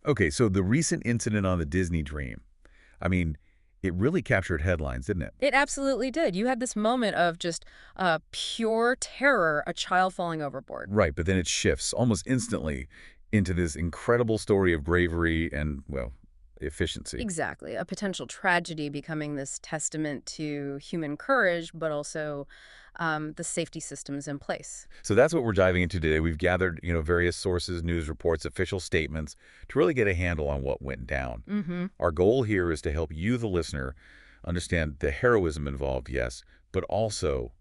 Okay, so the recent incident on the Disney Dream, I mean, it really captured headlines, didn't it? It absolutely did. You had this moment of just pure terror, a child falling overboard. Right, but then it shifts almost instantly into this incredible story of bravery and, well, efficiency. Exactly. A potential tragedy becoming this testament to human courage, but also the safety systems in place. So that's what we're diving into today. We've gathered, various sources, news reports, official statements to really get a handle on what went down. Mm-hmm. Our goal here is to help you, the listener, understand the heroism involved, yes, but also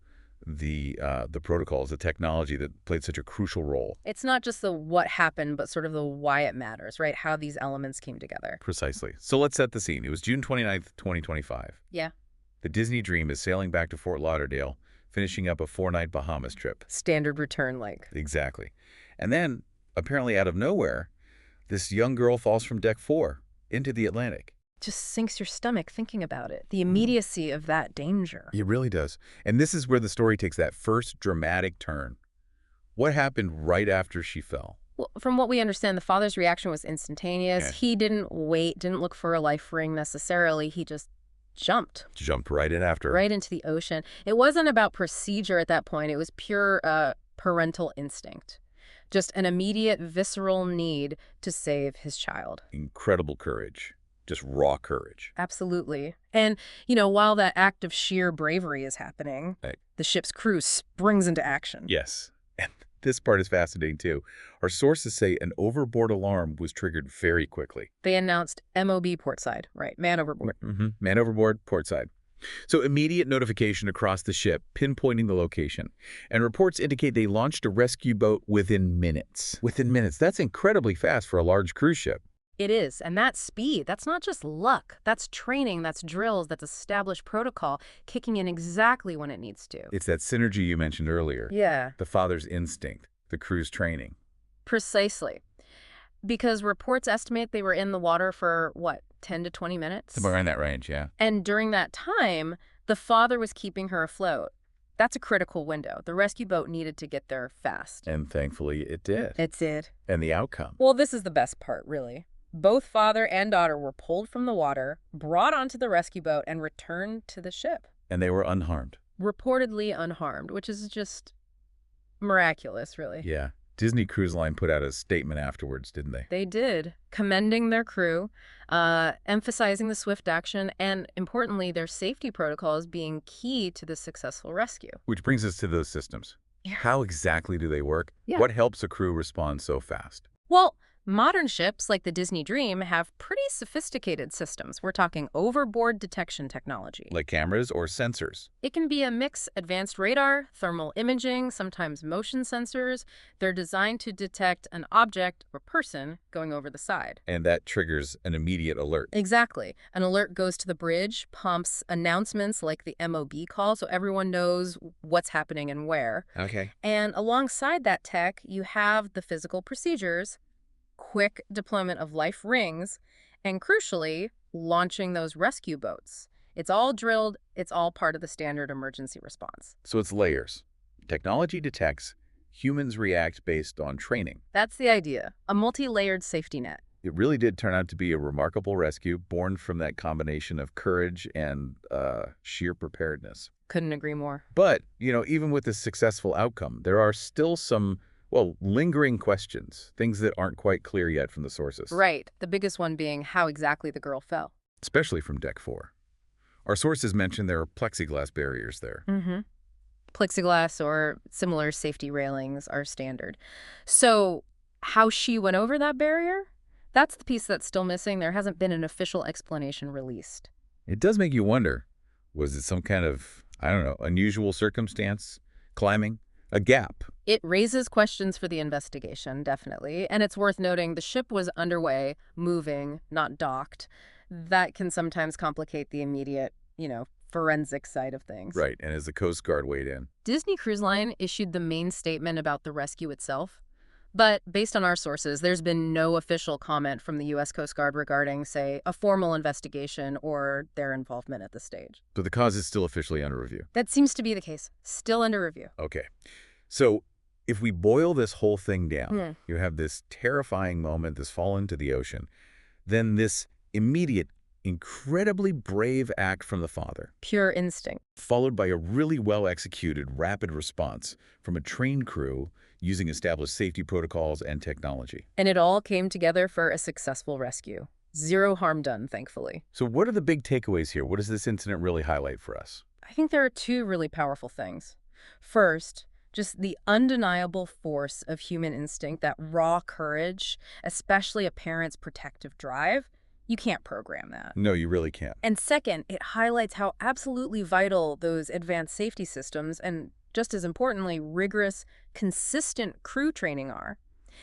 the protocols, the technology that played such a crucial role. It's not just the what happened, but sort of the why it matters, right? How these elements came together. Precisely. So let's set the scene. It was June 29th, 2025. Yeah. The Disney Dream is sailing back to Fort Lauderdale, finishing up a 4-night Bahamas trip. Standard return, like. Exactly. And then, apparently out of nowhere, this young girl falls from deck 4 into the Atlantic. Just sinks your stomach thinking about it. The immediacy of that danger. It really does. And this is where the story takes that first dramatic turn. What happened right after she fell? Well, from what we understand, the father's reaction was instantaneous. Yeah. He didn't wait, didn't look for a life ring necessarily. He just jumped Jumped right in after. right into the ocean. It wasn't about procedure at that point. It was pure parental instinct. Just an immediate visceral need to save his child. Incredible courage. Just raw courage. Absolutely. And, while that act of sheer bravery is happening, Right. the ship's crew springs into action. Yes. And this part is fascinating, too. Our sources say an overboard alarm was triggered very quickly. They announced MOB portside, right, man overboard. Man overboard, portside. So immediate notification across the ship, pinpointing the location. And reports indicate they launched a rescue boat within minutes. Within minutes. That's incredibly fast for a large cruise ship. It is, and that speed, that's not just luck. That's training, that's drills, that's established protocol, kicking in exactly when it needs to. It's that synergy you mentioned earlier. Yeah, The father's instinct, the crew's training. precisely. Because reports estimate they were in the water for, 10 to 20 minutes? Somewhere in that range, yeah. And during that time, the father was keeping her afloat. That's a critical window. The rescue boat needed to get there fast. And thankfully it did. It did. And the outcome. Well, this is the best part, really. Both father and daughter were pulled from the water, brought onto the rescue boat, and returned to the ship. And they were unharmed. Reportedly unharmed, which is just miraculous, really. Yeah. Disney Cruise Line put out a statement afterwards, didn't they? They did, commending their crew, emphasizing the swift action, and importantly, their safety protocols being key to the successful rescue. Which brings us to those systems. Yeah. How exactly do they work? Yeah. What helps a crew respond so fast? Well, modern ships like the Disney Dream have pretty sophisticated systems. We're talking overboard detection technology. Like cameras or sensors? It can be a mix: advanced radar, thermal imaging, sometimes motion sensors. They're designed to detect an object or person going over the side. And that triggers an immediate alert. Exactly. An alert goes to the bridge, pumps announcements like the MOB call so everyone knows what's happening and where. Okay. And alongside that tech, you have the physical procedures, quick deployment of life rings, and crucially, launching those rescue boats. It's all drilled, it's all part of the standard emergency response. So it's layers. Technology detects, humans react based on training. That's the idea, a multi-layered safety net. It really did turn out to be a remarkable rescue, born from that combination of courage and sheer preparedness. Couldn't agree more. But, even with this successful outcome, there are still some, lingering questions, things that aren't quite clear yet from the sources. Right, the biggest one being how exactly the girl fell. Especially from Deck 4. Our sources mention there are plexiglass barriers there. Mm-hmm. Plexiglass or similar safety railings are standard. So how she went over that barrier? That's the piece that's still missing. There hasn't been an official explanation released. It does make you wonder, was it some kind of, unusual circumstance? Climbing? A gap? It raises questions for the investigation, definitely. And it's worth noting the ship was underway, moving, not docked. That can sometimes complicate the immediate, forensic side of things. Right, and as the Coast Guard weighed in. Disney Cruise Line issued the main statement about the rescue itself. But based on our sources, there's been no official comment from the U.S. Coast Guard regarding, say, a formal investigation or their involvement at this stage. So the cause is still officially under review. That seems to be the case. Still under review. Okay. So If we boil this whole thing down, Hmm. you have this terrifying moment, this fall into the ocean, then this immediate, incredibly brave act from the father, Pure instinct. followed by a really well-executed rapid response from a trained crew using established safety protocols and technology. And it all came together for a successful rescue. Zero harm done, thankfully. So what are the big takeaways here? What does this incident really highlight for us? I think there are two really powerful things. First, just the undeniable force of human instinct, that raw courage, especially a parent's protective drive. You can't program that. No, you really can't. And second, it highlights how absolutely vital those advanced safety systems and, just as importantly, rigorous, consistent crew training are.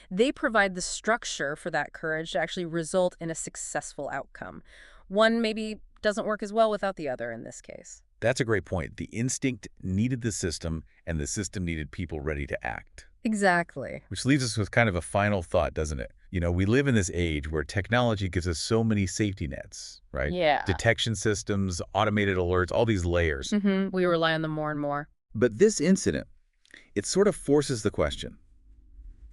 They provide the structure for that courage to actually result in a successful outcome. One maybe doesn't work as well without the other in this case. That's a great point. The instinct needed the system, and the system needed people ready to act. Exactly. Which leaves us with kind of a final thought, doesn't it? You know, we live in this age where technology gives us so many safety nets, right? Yeah. Detection systems, automated alerts, all these layers. We rely on them more and more. But this incident, it sort of forces the question,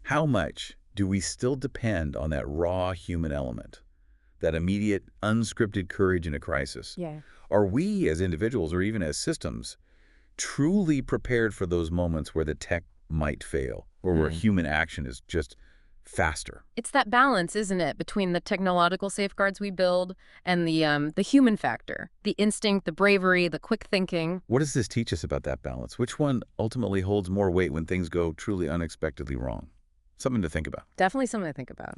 how much do we still depend on that raw human element, that immediate, unscripted courage in a crisis? Yeah. Are we as individuals or even as systems truly prepared for those moments where the tech might fail or where human action is just faster? It's that balance, isn't it, between the technological safeguards we build and the human factor, the instinct, the bravery, the quick thinking. What does this teach us about that balance? Which one ultimately holds more weight when things go truly unexpectedly wrong? Something to think about. Definitely something to think about.